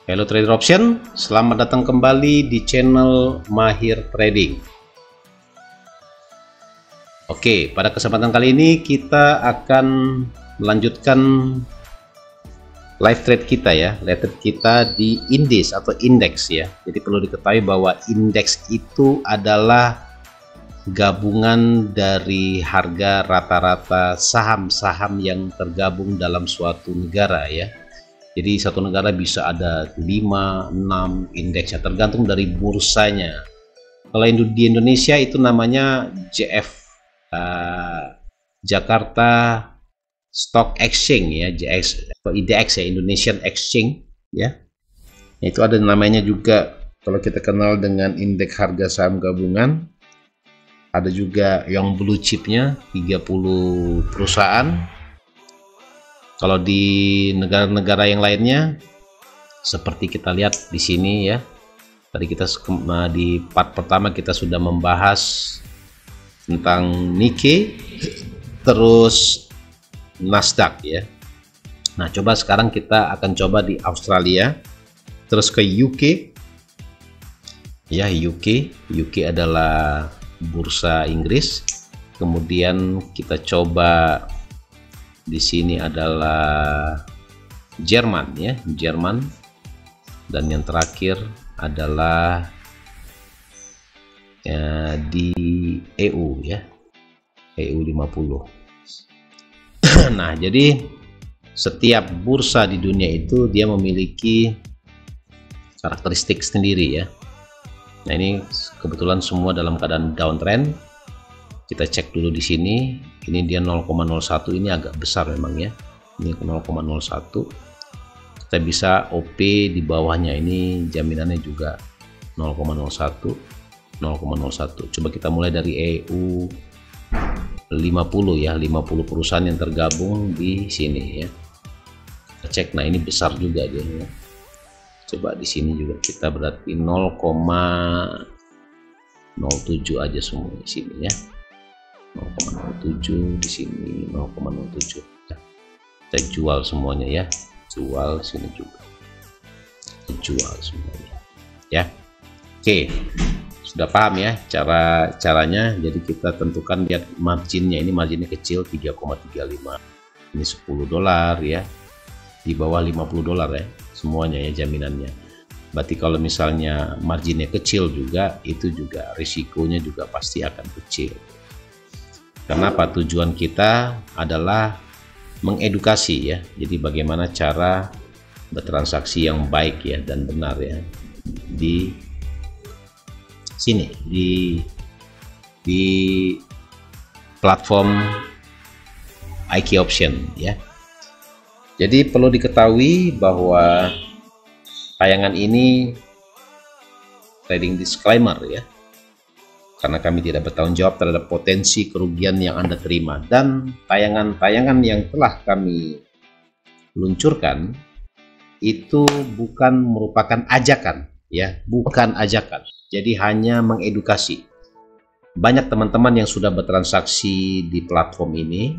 Hello Trader Option, selamat datang kembali di channel Mahir Trading. Oke, pada kesempatan kali ini kita akan melanjutkan live trade kita ya, live trade kita di indeks atau indeks ya. Jadi perlu diketahui bahwa indeks itu adalah gabungan dari harga rata-rata saham-saham yang tergabung dalam suatu negara ya. Jadi satu negara bisa ada 5, 6 indeksnya tergantung dari bursanya. Kalau di Indonesia itu namanya JF, Jakarta Stock Exchange ya, JX atau IDX ya, Indonesian Exchange ya. Itu ada namanya juga kalau kita kenal dengan indeks harga saham gabungan. Ada juga yang blue chipnya 30 perusahaan. Kalau di negara-negara yang lainnya, seperti kita lihat di sini ya, tadi kita di part pertama kita sudah membahas tentang Nikkei, terus Nasdaq ya. Nah, coba sekarang kita akan coba di Australia, terus ke UK. Ya, UK adalah bursa Inggris. Kemudian kita coba di sini adalah Jerman ya, Jerman, dan yang terakhir adalah ya, di EU ya, EU 50. Nah, jadi setiap bursa di dunia itu dia memiliki karakteristik sendiri ya. Nah, ini kebetulan semua dalam keadaan downtrend. Kita cek dulu di sini, ini dia 0,01, ini agak besar memang ya, ini 0,01. Kita bisa OP di bawahnya, ini jaminannya juga 0,01, 0,01. Coba kita mulai dari EU 50 ya, 50 perusahaan yang tergabung di sini ya. Kita cek, nah ini besar juga dia ya. Coba di sini juga kita berarti 0,07 aja semua di sini ya. 0,07 di sini, 0,07 ya. Kita jual semuanya ya, jual sini juga, kita jual semuanya ya. Oke, sudah paham ya caranya. Jadi kita tentukan, lihat marginnya, ini marginnya kecil 3,35, ini 10 dolar ya, di bawah 50 dolar ya semuanya ya jaminannya. Berarti kalau misalnya marginnya kecil juga, itu juga risikonya juga pasti akan kecil. Kenapa? Tujuan kita adalah mengedukasi ya. Jadi bagaimana cara bertransaksi yang baik ya dan benar ya di sini, di platform IK Option ya. Jadi perlu diketahui bahwa tayangan ini trading disclaimer ya, karena kami tidak bertanggung jawab terhadap potensi kerugian yang Anda terima, dan tayangan-tayangan yang telah kami luncurkan itu bukan merupakan ajakan ya, bukan ajakan. Jadi hanya mengedukasi. Banyak teman-teman yang sudah bertransaksi di platform ini.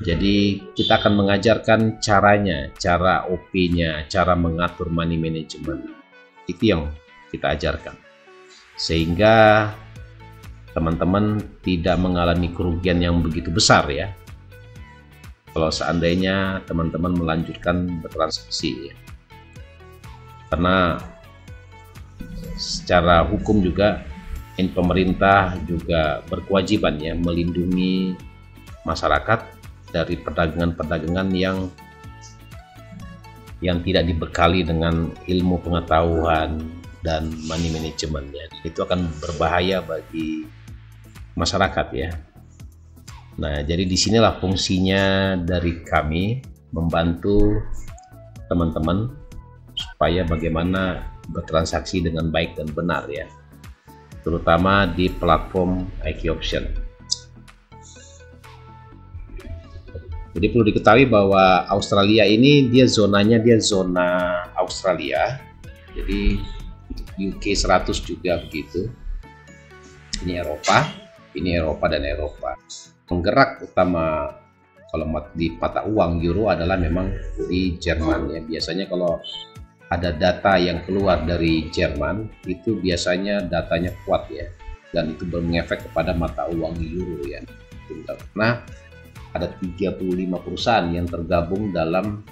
Jadi kita akan mengajarkan caranya, cara OP-nya, cara mengatur money management. Itu yang kita ajarkan, sehingga teman-teman tidak mengalami kerugian yang begitu besar ya kalau seandainya teman-teman melanjutkan bertransaksi ya. Karena secara hukum juga pemerintah juga berkewajiban ya melindungi masyarakat dari perdagangan-perdagangan yang tidak dibekali dengan ilmu pengetahuan dan money manajemennya. Itu akan berbahaya bagi masyarakat ya. Nah, jadi disinilah fungsinya dari kami, membantu teman-teman supaya bagaimana bertransaksi dengan baik dan benar ya, terutama di platform IK Option. Jadi perlu diketahui bahwa Australia ini dia zonanya, dia zona Australia. Jadi UK 100 juga begitu. Ini Eropa dan Eropa. Penggerak utama kalau di mata uang euro adalah memang di Jerman ya. Biasanya kalau ada data yang keluar dari Jerman, itu biasanya datanya kuat ya, dan itu berngefek kepada mata uang euro ya. Nah, ada 35 perusahaan yang tergabung dalam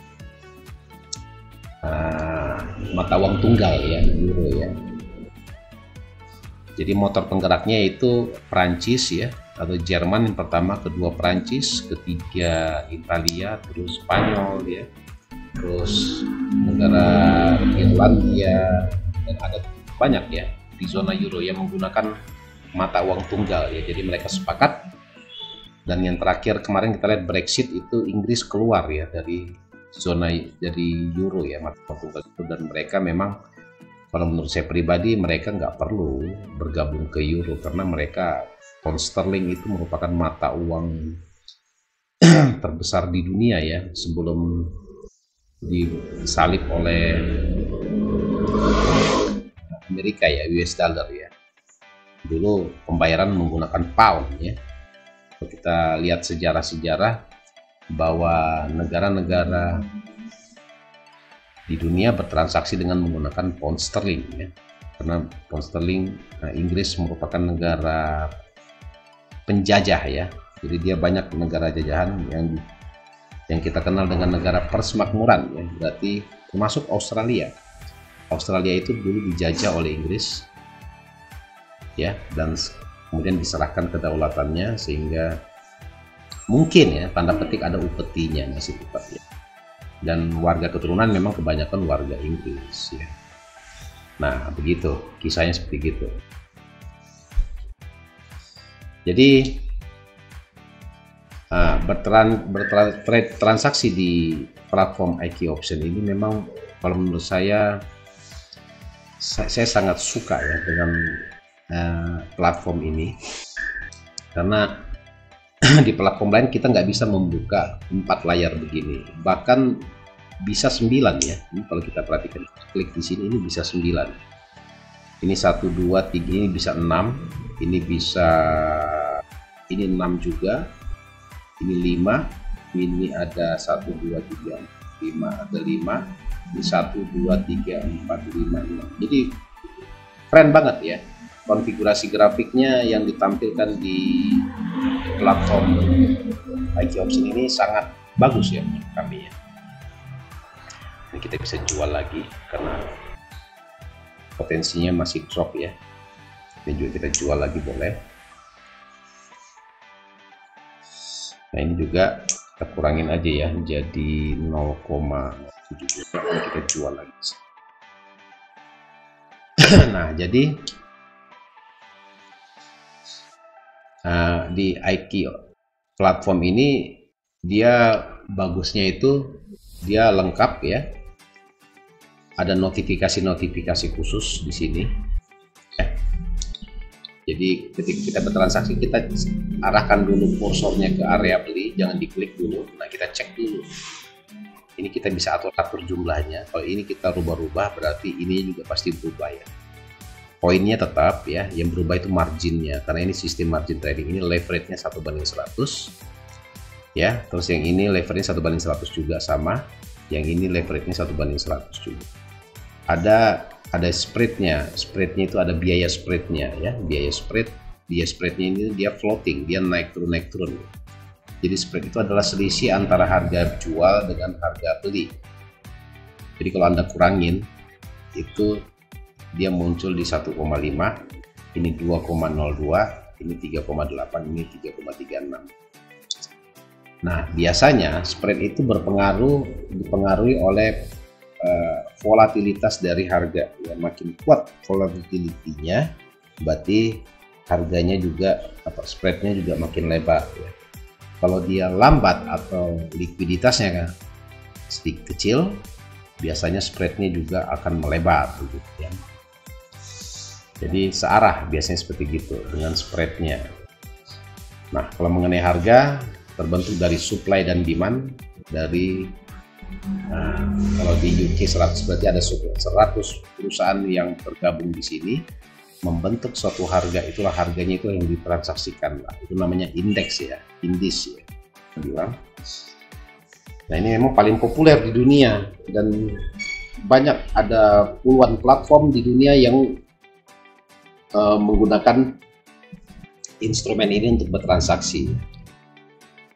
mata uang tunggal ya, euro ya. Jadi motor penggeraknya itu Prancis ya, atau Jerman yang pertama, kedua Prancis, ketiga Italia, terus Spanyol ya, terus negara Irlandia, dan ada banyak ya di zona euro yang menggunakan mata uang tunggal ya. Jadi mereka sepakat. Dan yang terakhir kemarin kita lihat Brexit, itu Inggris keluar ya dari zona, dari euro ya, mata uang tunggal itu. Dan mereka memang, kalau menurut saya pribadi, mereka nggak perlu bergabung ke euro, karena mereka, pound sterling itu merupakan mata uang terbesar di dunia ya, sebelum disalib oleh Amerika ya, US dollar ya. Dulu pembayaran menggunakan pound ya. Kalau kita lihat sejarah-sejarah bahwa negara-negara di dunia bertransaksi dengan menggunakan pound sterling ya. Karena pound sterling, Inggris merupakan negara penjajah ya. Jadi dia banyak negara jajahan yang kita kenal dengan negara persemakmuran ya. Berarti termasuk Australia. Australia itu dulu dijajah oleh Inggris ya, dan kemudian diserahkan kedaulatannya, sehingga mungkin ya, tanda petik, ada upetinya masih tetap ya. Dan warga keturunan memang kebanyakan warga Inggris ya. Nah, begitu kisahnya, seperti gitu. Jadi bertransaksi di platform IQ Option ini memang, kalau menurut saya sangat suka ya dengan platform ini, karena di platform lain kita nggak bisa membuka 4 layar begini, bahkan bisa 9 ya. Ini kalau kita perhatikan, klik di sini, ini bisa 9, ini 1, 2, 3, ini bisa 6, ini bisa, ini 6 juga, ini 5, ini ada 1, 2, 3, 5, ada 5, ini 1, 2, 3, 4, 5, 6. Jadi keren banget ya konfigurasi grafiknya yang ditampilkan di platform IQ Option ini, sangat bagus ya menurut kami ya. Ini kita bisa jual lagi karena potensinya masih drop ya. Ini juga kita jual lagi boleh. Nah, ini juga kita kurangin aja ya, jadi 0,7, kita jual lagi. Nah, jadi di IQ platform ini, dia bagusnya itu dia lengkap ya, ada notifikasi khusus di sini ya. Jadi ketika kita bertransaksi, kita arahkan dulu kursornya ke area beli, jangan diklik dulu. Nah, kita cek dulu, ini kita bisa atur jumlahnya. Kalau ini kita rubah-rubah, berarti ini juga pasti berubah ya. Poinnya tetap ya, yang berubah itu marginnya, karena ini sistem margin trading. Ini leverage-nya 1/100 ya, terus yang ini leverage-nya 1/100 juga sama, yang ini leverage-nya 1/100 juga. Ada spread-nya itu ada biaya spread-nya ya, biaya spread-nya ini dia floating, dia naik turun. Jadi spread itu adalah selisih antara harga jual dengan harga beli. Jadi kalau Anda kurangin, itu dia muncul di 1,5, ini 2,02, ini 3,8, ini 3,36. Nah, biasanya spread itu dipengaruhi oleh volatilitas dari harga ya. Makin kuat volatility-nya, berarti harganya juga, spreadnya juga makin lebar ya. Kalau dia lambat atau likuiditasnya kan sedikit kecil, biasanya spreadnya juga akan melebar gitu ya. Jadi searah biasanya seperti gitu dengan spreadnya. Nah, kalau mengenai harga, terbentuk dari supply dan demand. Dari kalau di UK 100, berarti ada 100 perusahaan yang tergabung di sini membentuk suatu harga. Itulah harganya, itu yang ditransaksikan lah. Itu namanya indeks ya, indis ya bilang. Nah, ini memang paling populer di dunia, dan banyak, ada puluhan platform di dunia yang menggunakan instrumen ini untuk bertransaksi.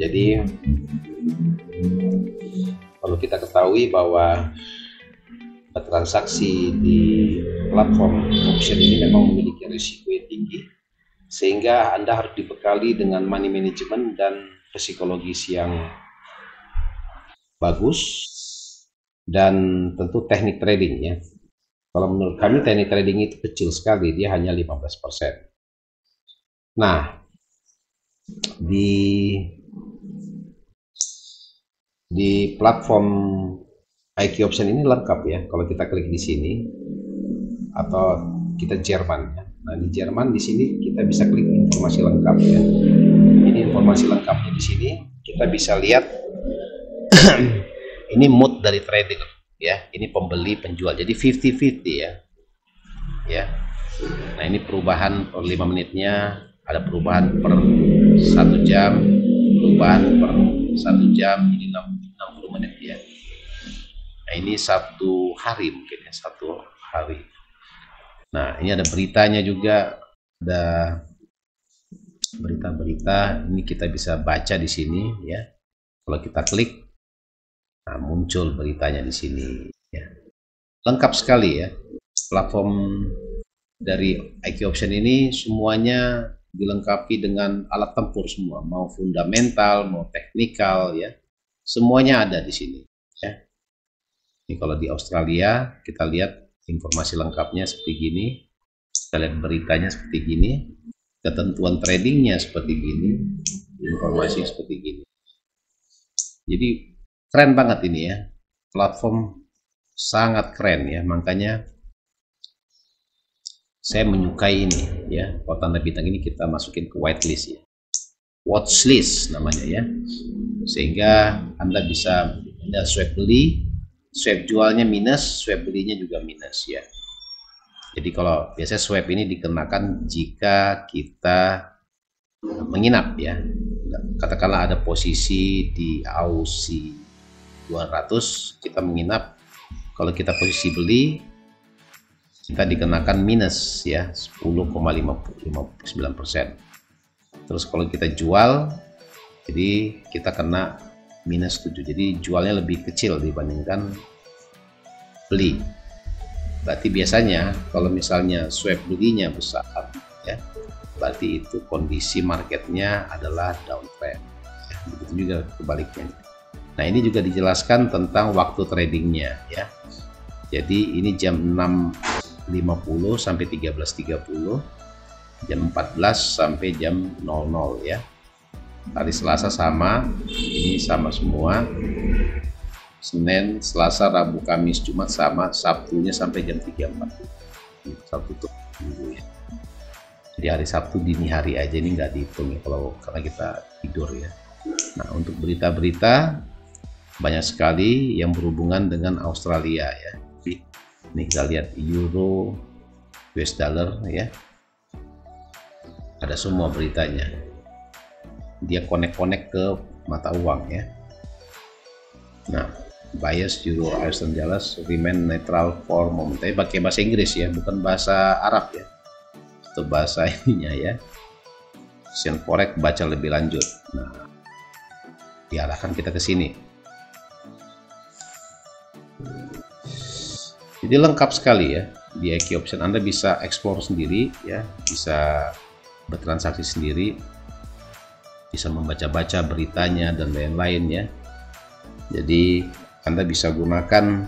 Jadi perlu kita ketahui bahwa bertransaksi di platform option ini memang memiliki risiko yang tinggi, sehingga Anda harus dibekali dengan money management dan psikologis yang bagus, dan tentu teknik trading ya. Kalau menurut kami teknik trading itu kecil sekali, dia hanya 15%. Nah, di platform IQ Option ini lengkap ya. Kalau kita klik di sini atau kita Jerman ya. Nah, di Jerman di sini kita bisa klik informasi lengkap ya. Ini informasi lengkapnya di sini kita bisa lihat ini mood dari trader ya. Ini pembeli penjual. Jadi 50-50 ya. Ya. Nah, ini perubahan per 5 menitnya, ada perubahan per 1 jam, perubahan per 1 jam, ini 60 menit ya. Nah, ini 1 hari mungkin ya, 1 hari. Nah, ini ada beritanya juga, ada berita-berita, ini kita bisa baca di sini ya. Kalau kita klik, nah muncul beritanya di sini ya. Lengkap sekali ya. Platform dari IQ Option ini semuanya dilengkapi dengan alat tempur semua, mau fundamental, mau teknikal ya. Semuanya ada di sini ya. Ini kalau di Australia kita lihat informasi lengkapnya seperti gini, kita lihat beritanya seperti gini, ketentuan tradingnya seperti gini, informasi seperti gini. Jadi keren banget ini ya, platform sangat keren ya, makanya saya menyukai ini ya. Kalau tanda bintang ini kita masukin ke whitelist ya, watchlist namanya ya, sehingga Anda bisa ada swap beli, swap jualnya minus, swap belinya juga minus ya. Jadi kalau biasanya swap ini dikenakan jika kita menginap ya, katakanlah ada posisi di Aussie 200, kita menginap, kalau kita posisi beli kita dikenakan minus ya 10,59%. Terus kalau kita jual, jadi kita kena minus 7, jadi jualnya lebih kecil dibandingkan beli. Berarti biasanya kalau misalnya swap belinya besar ya, berarti itu kondisi marketnya adalah downtrend ya, begitu juga kebaliknya. Nah, ini juga dijelaskan tentang waktu tradingnya ya. Jadi ini jam 6.50 sampai 13.30, jam 14 sampai jam 00 ya. Hari Selasa sama, ini sama semua. Senin, Selasa, Rabu, Kamis, Jumat sama, Sabtunya sampai jam 3.40. Sabtu tuh minggu ya. Jadi hari Sabtu dini hari aja, ini nggak dihitung ya kalau karena kita tidur ya. Nah, untuk berita-berita banyak sekali yang berhubungan dengan Australia ya. Ini kita lihat euro, US dollar ya. Ada semua beritanya. Dia connect ke mata uang ya. Nah, bias euro Australian dollars remain neutral for moment. Tapi pakai bahasa Inggris ya, bukan bahasa Arab ya. Itu bahasa ininya ya. Asian Forex baca lebih lanjut. Nah, diarahkan kita ke sini. Jadi lengkap sekali ya di IQ Option. Anda bisa explore sendiri ya, bisa bertransaksi sendiri, bisa membaca-baca beritanya dan lain-lain ya. Jadi Anda bisa gunakan,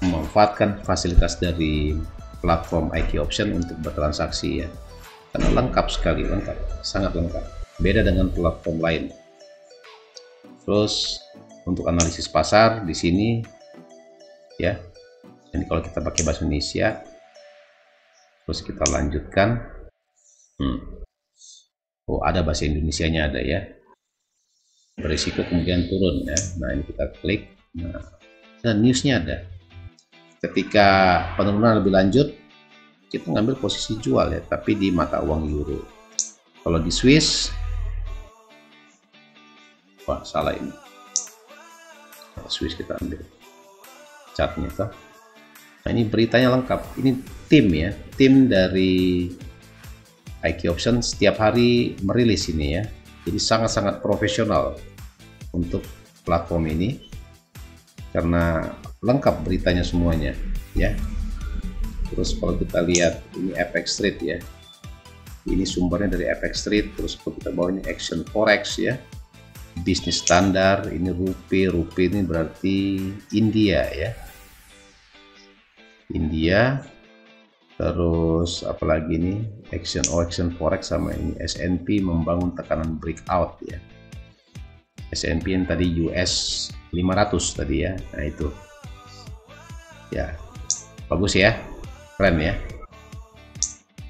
memanfaatkan fasilitas dari platform IQ Option untuk bertransaksi ya, karena lengkap sekali, lengkap, sangat lengkap, beda dengan platform lain. Terus untuk analisis pasar di sini ya. Ini kalau kita pakai bahasa Indonesia, terus kita lanjutkan. Oh, ada bahasa Indonesianya ada ya. Berisiko kemungkinan turun ya. Nah, ini kita klik. Nah, dan newsnya ada. Ketika penurunan lebih lanjut, kita ngambil posisi jual ya, tapi di mata uang euro. Kalau di Swiss, wah salah ini. Swiss kita ambil chartnya tuh. Nah, ini beritanya lengkap. Ini tim ya, tim dari IQ Option setiap hari merilis ini ya. Jadi sangat-sangat profesional untuk platform ini karena lengkap beritanya semuanya ya. Terus kalau kita lihat ini FX Street ya. Ini sumbernya dari FX Street. Terus kalau kita bawa ini Action Forex ya. Bisnis standar, ini Rupee ini berarti India ya. India, terus apalagi ini Action Forex sama ini S&P membangun tekanan breakout ya. S&P yang tadi US 500 tadi ya. Nah itu ya, bagus ya, keren ya.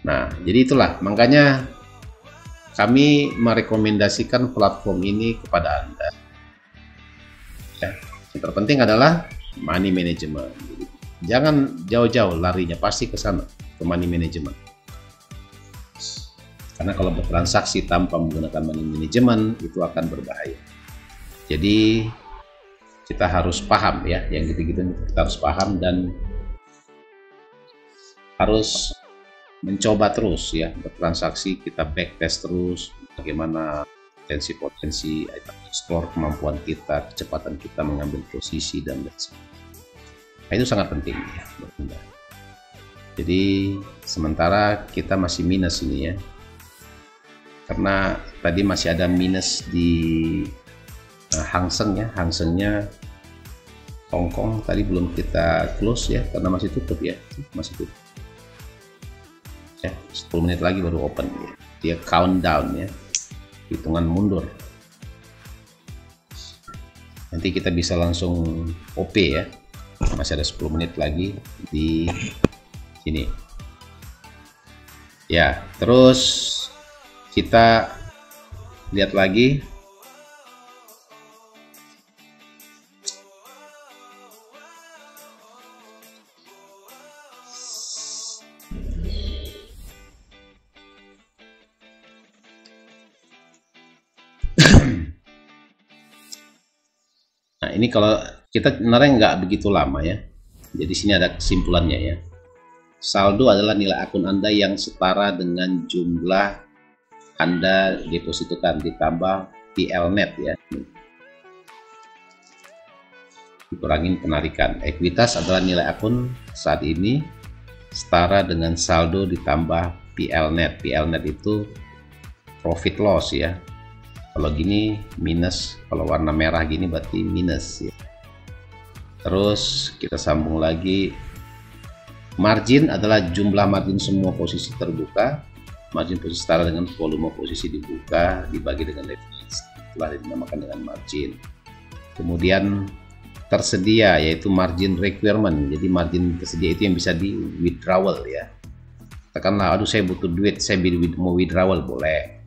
Nah jadi itulah makanya kami merekomendasikan platform ini kepada Anda ya. Yang terpenting adalah money management. Jangan jauh-jauh larinya, pasti ke sana, ke money management. Karena kalau bertransaksi tanpa menggunakan money management itu akan berbahaya. Jadi kita harus paham ya, yang gitu-gitu kita harus paham dan harus mencoba terus ya bertransaksi. Kita backtest terus bagaimana potensi-potensi, explore kemampuan kita, kecepatan kita mengambil posisi dan lain sebagainya. Itu sangat penting ya buat Anda. Jadi sementara kita masih minus ini ya, karena tadi masih ada minus di Hang Seng ya. Hang Sengnya Hong Kong tadi belum kita close ya karena masih tutup ya, masih tutup ya. 10 menit lagi baru open ya. Dia countdown ya, hitungan mundur. Nanti kita bisa langsung OP ya. Masih ada 10 menit lagi di sini ya. Terus kita lihat lagi nah ini kalau kita sebenarnya nggak begitu lama ya. Jadi sini ada kesimpulannya ya. Saldo adalah nilai akun Anda yang setara dengan jumlah Anda depositokan ditambah PL-net ya. Dikurangin penarikan. Ekuitas adalah nilai akun saat ini setara dengan saldo ditambah PL-net. PL-net itu profit loss ya. Kalau gini minus, kalau warna merah gini berarti minus ya. Terus kita sambung lagi, margin adalah jumlah margin semua posisi terbuka. Margin posisi setara dengan volume posisi dibuka dibagi dengan leverage, telah dinamakan dengan margin. Kemudian tersedia yaitu margin requirement. Jadi margin tersedia itu yang bisa di withdrawal ya. Katakanlah aduh saya butuh duit, saya mau withdrawal, boleh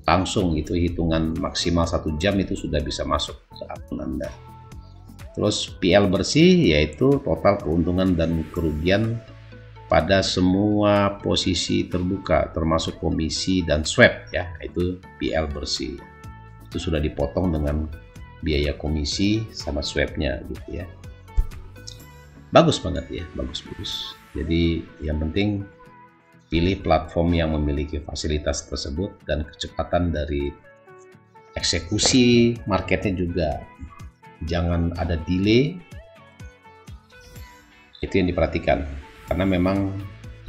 langsung, itu hitungan maksimal 1 jam itu sudah bisa masuk ke akun Anda. Terus PL bersih yaitu total keuntungan dan kerugian pada semua posisi terbuka termasuk komisi dan swap ya, itu PL bersih. Itu sudah dipotong dengan biaya komisi sama swapnya gitu ya. Bagus banget ya, bagus. Jadi yang penting pilih platform yang memiliki fasilitas tersebut dan kecepatan dari eksekusi marketnya juga. Jangan ada delay, itu yang diperhatikan. Karena memang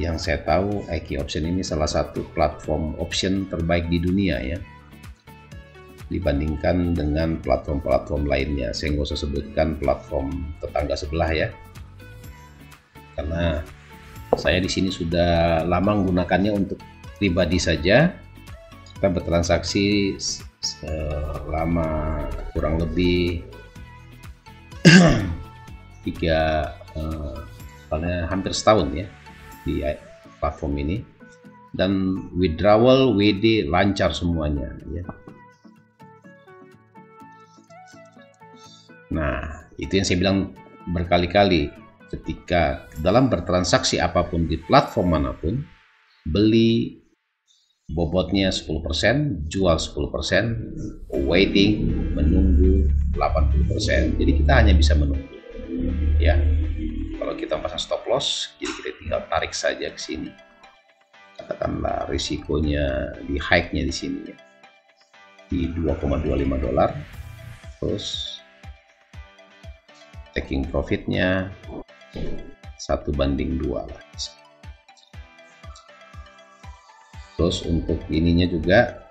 yang saya tahu IQ Option ini salah satu platform option terbaik di dunia ya, dibandingkan dengan platform-platform lainnya. Saya nggak usah sebutkan platform tetangga sebelah ya, karena saya di sini sudah lama menggunakannya untuk pribadi saja. Kita bertransaksi selama kurang lebih hampir setahun ya di platform ini, dan withdrawal WD lancar semuanya ya. Nah itu yang saya bilang berkali-kali, ketika dalam bertransaksi apapun di platform manapun, beli bobotnya 10%, jual 10%, waiting, menunggu 80%. Jadi kita hanya bisa menunggu ya. Kalau Kalau kita pasang stop loss, jadi kita tinggal tarik saja ke sini. Katakanlah risikonya di high-nya di sini ya, di 2,25 dolar. Terus taking profitnya 1:2 lah. Terus untuk ininya juga,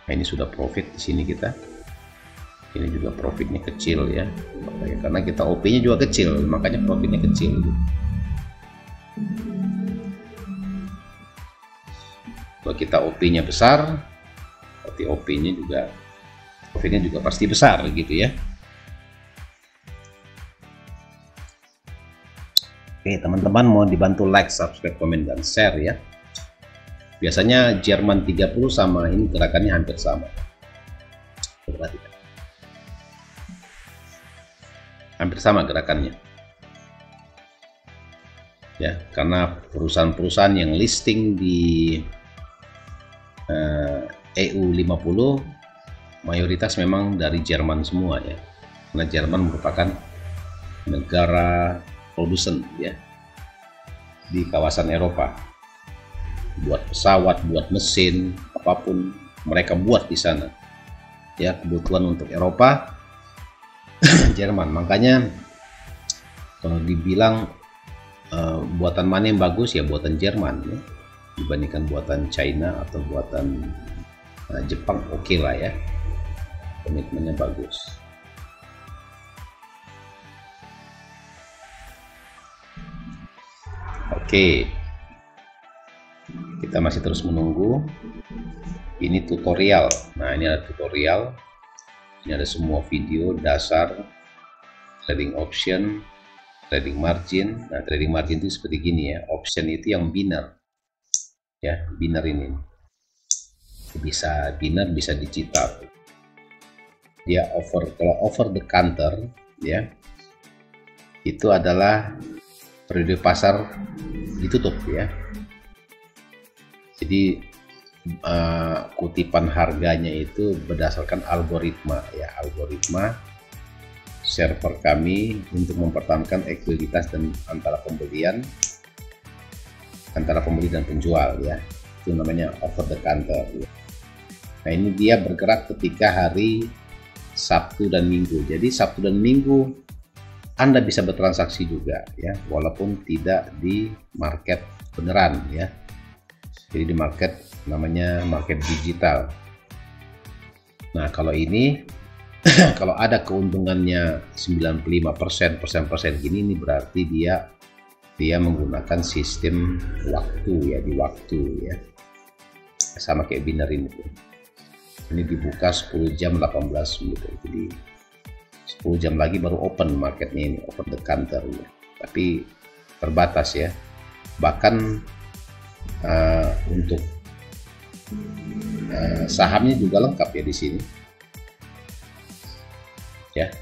nah ini sudah profit di sini kita. Ini juga profitnya kecil ya, karena kita OP-nya juga kecil, makanya profitnya kecil. Kalau kita OP-nya besar, berarti OP-nya juga, profitnya juga pasti besar gitu ya. Oke teman-teman, mau dibantu like, subscribe, komen, dan share ya. Biasanya Jerman 30 sama ini gerakannya hampir sama. Perhatikan. Hampir sama gerakannya. Ya, karena perusahaan-perusahaan yang listing di EU 50 mayoritas memang dari Jerman semua ya. Karena Jerman merupakan negara produsen ya di kawasan Eropa, buat pesawat, buat mesin, apapun mereka buat di sana ya, kebutuhan untuk Eropa Jerman. Makanya kalau dibilang buatan mana yang bagus ya buatan Jerman ya, dibandingkan buatan China atau buatan Jepang. Oke lah ya, komitmennya bagus. Oke, kita masih terus menunggu. Ini tutorial. Nah, ini ada tutorial. Ini ada semua video dasar trading option, trading margin. Nah, trading margin itu seperti gini ya. Option itu yang binary. Ya, binary ini. Bisa binary, bisa digital. Dia kalau over the counter ya. Itu adalah periode pasar ditutup ya. Jadi kutipan harganya itu berdasarkan algoritma ya, algoritma server kami untuk mempertahankan ekuiditas dan antara pembeli dan penjual ya. Itu namanya over the counter ya. Nah, ini dia bergerak ketika hari Sabtu dan Minggu. Jadi Sabtu dan Minggu Anda bisa bertransaksi juga ya, walaupun tidak di market beneran ya. Jadi di market namanya market digital. Nah, kalau ini kalau ada keuntungannya 95% gini, ini berarti dia menggunakan sistem waktu ya, di waktu ya. Sama kayak binary ini. Ini dibuka 10 jam 18 menit. Jadi 10 jam lagi baru open marketnya ini, open the counter ya. Tapi terbatas ya. Bahkan untuk sahamnya juga lengkap ya di sini. Ya.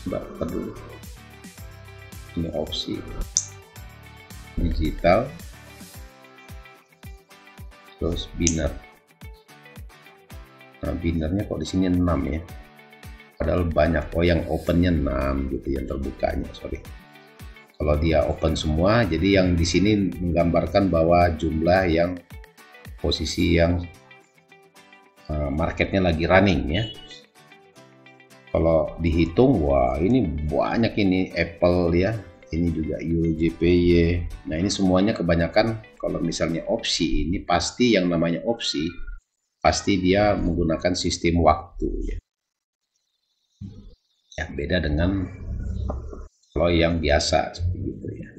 Coba lihat dulu. Ini opsi digital. Terus binary. Nah, binarnya kok di sini 6 ya. Padahal banyak, yang opennya 6 gitu, yang terbukanya sorry. Kalau dia open semua, jadi yang di sini menggambarkan bahwa jumlah yang posisi yang marketnya lagi running ya. Kalau dihitung, wah ini banyak, ini Apple ya, ini juga EUROJPY. Nah, ini semuanya kebanyakan kalau misalnya opsi, ini pasti yang namanya opsi pasti dia menggunakan sistem waktu ya. Ya, beda dengan kalau yang biasa seperti itu ya.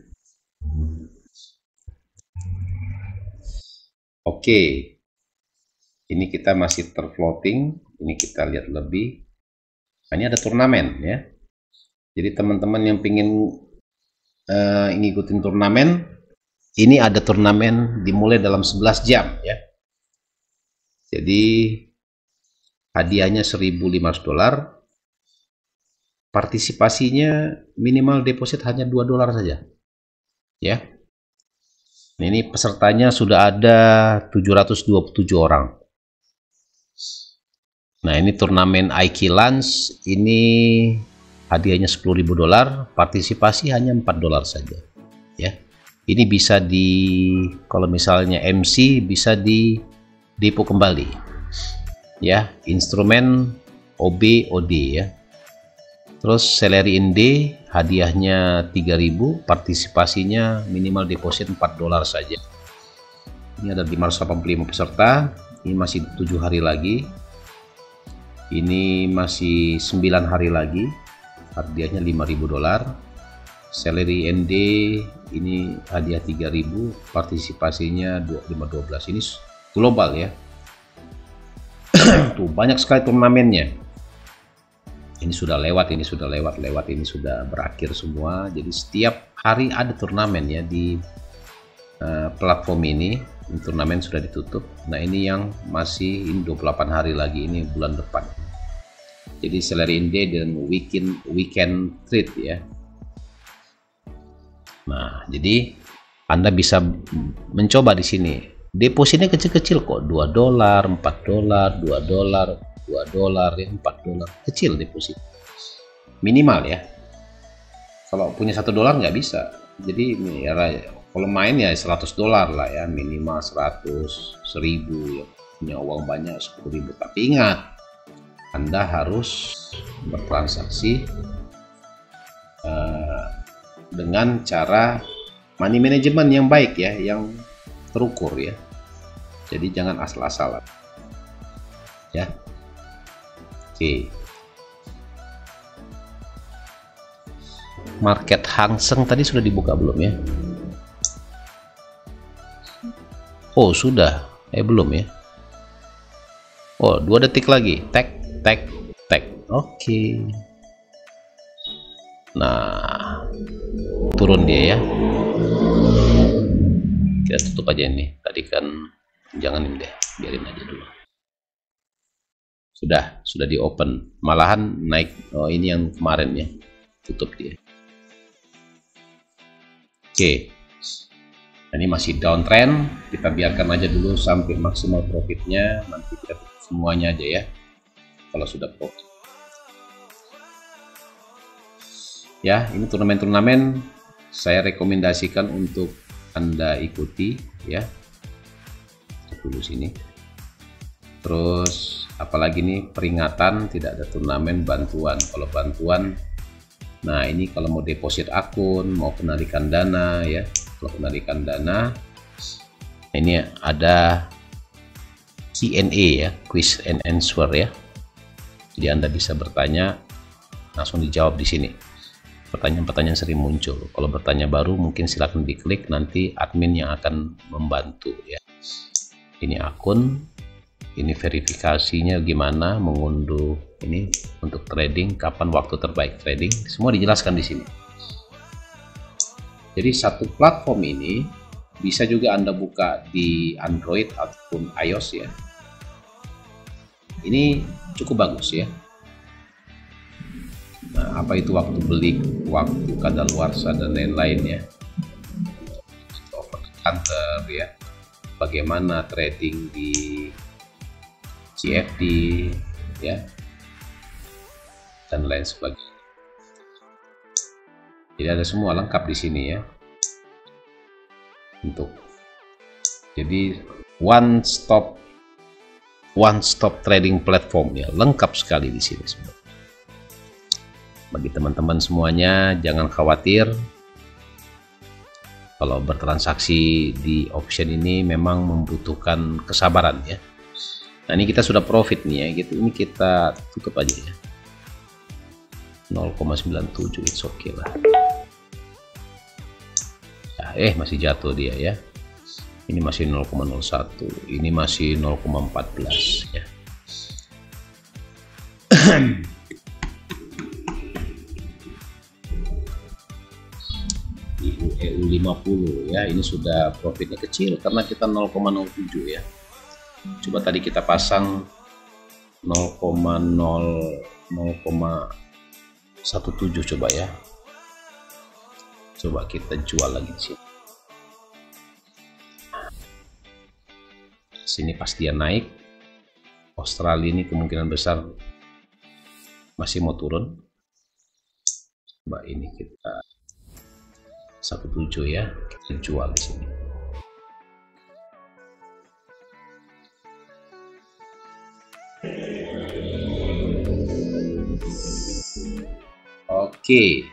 Oke, ini kita masih terfloating. Ini kita lihat lebih. Nah, ini ada turnamen ya. Jadi teman-teman yang ingin ngikutin turnamen, ini ada turnamen dimulai dalam 11 jam ya. Jadi hadiahnya $1.500. Partisipasinya minimal deposit hanya $2 saja ya. Nah, ini pesertanya sudah ada 727 orang. Nah, ini turnamen IQ Lunch, ini hadiahnya $10.000, partisipasi hanya $4 saja ya. Ini bisa kalau misalnya MC bisa di depo kembali ya. Instrumen OB OD ya. Terus Celery in D hadiahnya 3.000, partisipasinya minimal deposit $4 saja. Ini ada 585 peserta. Ini masih 7 hari lagi. Ini masih 9 hari lagi. Hadiahnya $5.000. Celery ND ini hadiah 3.000, partisipasinya 512. Ini global ya. Tuh banyak sekali turnamennya. Ini sudah lewat, ini sudah lewat, ini sudah berakhir semua. Jadi setiap hari ada turnamen ya di platform ini. Turnamen sudah ditutup. Nah ini yang masih, ini 28 hari lagi, ini bulan depan. Jadi Celery in D dan weekend trade ya. Nah jadi Anda bisa mencoba di sini. Depositnya kecil-kecil kok, $2, $4, $2, $2, ya, $4. Kecil deposit. Minimal ya. Kalau punya $1 nggak bisa. Jadi ya, kalau main ya $100 lah ya, minimal 100, 1000 ya. Punya uang banyak 10.000. Tapi ingat, Anda harus bertransaksi dengan cara money management yang baik ya, yang terukur ya. Jadi jangan asal-asalan ya. Oke. Market Hang Seng tadi sudah dibuka belum ya? Oh sudah, belum ya? Oh 2 detik lagi, tag. Oke. Nah, turun dia ya. Kita tutup aja ini. Tadi kan jangan ini deh, biarin aja dulu. Sudah di open. Malahan naik. Oh ini yang kemarin ya. Tutup dia. Oke. Ini masih downtrend, kita biarkan aja dulu sampai maksimal profitnya, nanti kita tutup semuanya aja ya kalau sudah profit ya. Ini turnamen-turnamen saya rekomendasikan untuk Anda ikuti ya. Dulu sini terus apalagi nih, peringatan tidak ada turnamen, bantuan. Kalau bantuan, nah ini kalau mau deposit akun, mau penarikan dana ya. Kalau penarikan dana, ini ada Q&A ya, quiz and answer ya. Jadi Anda bisa bertanya, langsung dijawab di sini. Pertanyaan-pertanyaan sering muncul. Kalau bertanya baru mungkin silakan diklik, nanti admin yang akan membantu ya. Ini akun, ini verifikasinya gimana, mengunduh ini untuk trading, kapan waktu terbaik trading, semua dijelaskan di sini. Jadi satu platform ini bisa juga Anda buka di Android ataupun iOS ya. Ini cukup bagus ya. Nah, apa itu waktu beli, waktu kadaluarsa dan lain-lain ya. Over the counter ya. Bagaimana trading di CFD ya. Dan lain sebagainya. Jadi ada semua lengkap di sini ya. Jadi one stop trading platform ya, lengkap sekali di sini semua. Bagi teman-teman semuanya jangan khawatir. Kalau bertransaksi di option ini memang membutuhkan kesabaran ya. Nah ini kita sudah profit nih ya, gitu. Ini kita tutup aja ya. 0,97, it's okay lah. Masih jatuh dia ya. Ini masih 0,01, ini masih 0,14 ya. EU50 ya, ini sudah profitnya kecil karena kita 0,07 ya. Coba tadi kita pasang 0,17 coba ya. Coba kita jual lagi di sini. Sini pas dia naik, Australia ini kemungkinan besar masih mau turun. Coba ini kita 17 ya, kita jual di sini. Oke.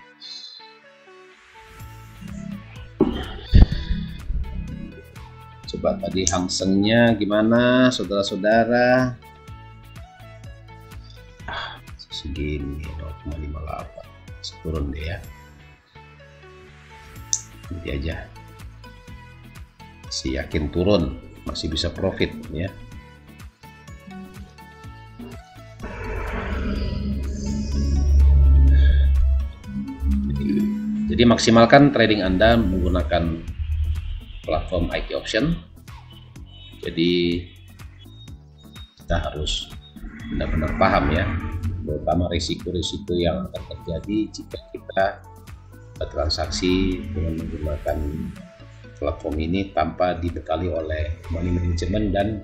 Coba tadi Hang Sengnya gimana, saudara-saudara? Segini 0,58, turun deh ya. Nanti aja. Si yakin turun, masih bisa profit ya. Jadi maksimalkan trading Anda menggunakan platform IQ Option. Jadi kita harus benar-benar paham ya, terutama risiko-risiko yang akan terjadi jika kita bertransaksi dengan menggunakan platform ini tanpa dibekali oleh money management dan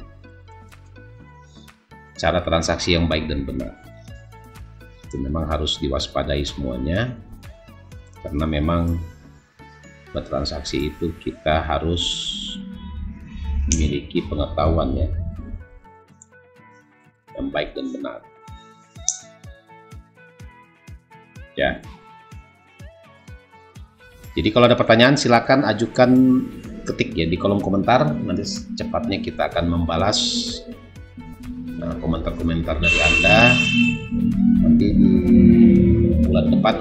cara transaksi yang baik dan benar. Itu memang harus diwaspadai semuanya, karena memang bertransaksi itu kita harus memiliki pengetahuan ya, yang baik dan benar ya. Jadi kalau ada pertanyaan silakan ajukan, ketik ya di kolom komentar, nanti secepatnya kita akan membalas komentar-komentar dari Anda. Nanti di bulan depan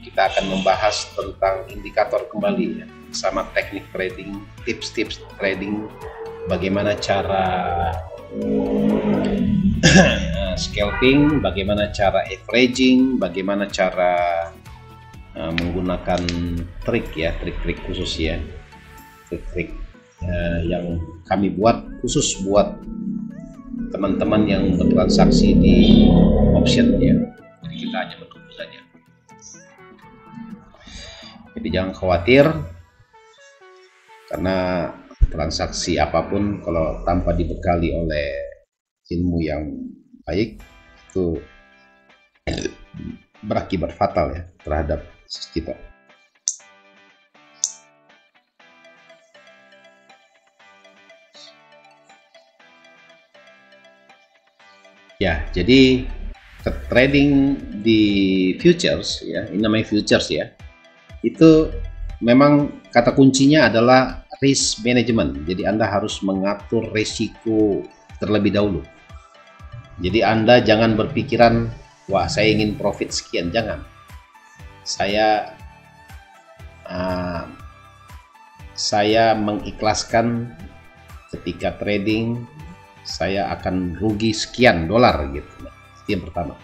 kita akan membahas tentang indikator kembali ya, sama teknik trading, tips-tips trading, bagaimana cara scalping, bagaimana cara averaging, bagaimana cara menggunakan trik ya, trik-trik khusus ya, trik-trik yang kami buat khusus buat teman-teman yang bertransaksi di option ya. Jadi kita hanya menunggu saja. Jadi jangan khawatir, karena transaksi apapun kalau tanpa dibekali oleh ilmu yang baik itu berakibat fatal ya terhadap kita. Ya, jadi trading di futures ya, ini namanya futures ya. Itu memang kata kuncinya adalah risk management. Jadi Anda harus mengatur risiko terlebih dahulu. Jadi Anda jangan berpikiran, wah saya ingin profit sekian, jangan. Saya mengikhlaskan ketika trading saya akan rugi sekian dolar gitu. Itu yang pertama.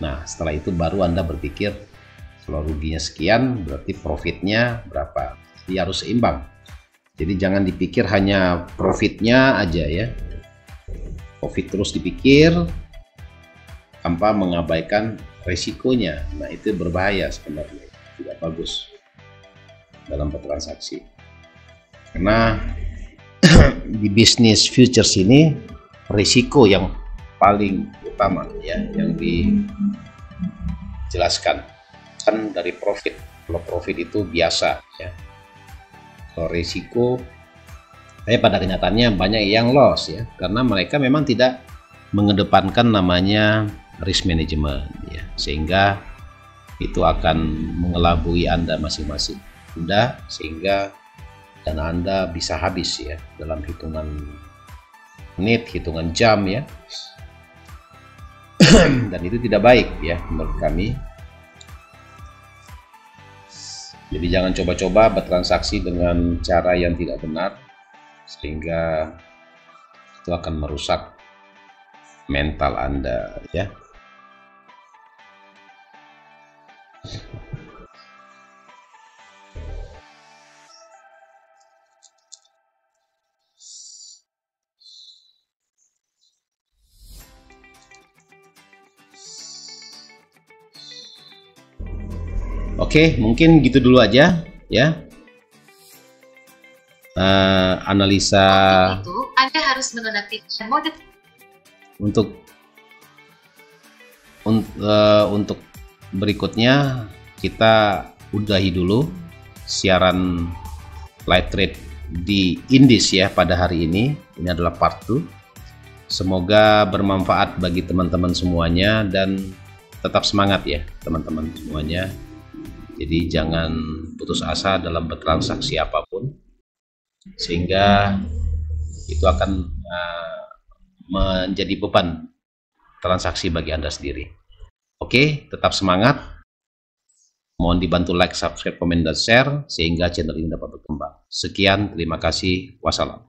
Nah setelah itu baru Anda berpikir, kalau ruginya sekian berarti profitnya berapa. Jadi harus seimbang. Jadi jangan dipikir hanya profitnya aja ya, profit terus dipikir tanpa mengabaikan resikonya. Nah itu berbahaya sebenarnya, tidak bagus dalam bertransaksi. Karena di bisnis futures ini risiko yang paling utama ya yang dijelaskan kan dari profit. Kalau profit itu biasa ya, kalau risiko pada kenyataannya banyak yang loss ya, karena mereka memang tidak mengedepankan namanya risk management ya, sehingga itu akan mengelabui Anda masing-masing Anda, sehingga dana Anda bisa habis ya dalam hitungan menit, hitungan jam ya. Dan itu tidak baik ya menurut kami. Jadi jangan coba-coba bertransaksi dengan cara yang tidak benar, sehingga itu akan merusak mental Anda ya. Oke, mungkin gitu dulu aja ya. Analisa itu Anda harus menonaktifkan mode untuk berikutnya kita udahi dulu siaran live trade di Indis ya pada hari ini. Ini adalah part 2. Semoga bermanfaat bagi teman-teman semuanya dan tetap semangat ya teman-teman semuanya. Jadi jangan putus asa dalam bertransaksi apapun, sehingga itu akan menjadi beban transaksi bagi Anda sendiri. Oke, tetap semangat. Mohon dibantu like, subscribe, komen, dan share sehingga channel ini dapat berkembang. Sekian, terima kasih. Wassalam.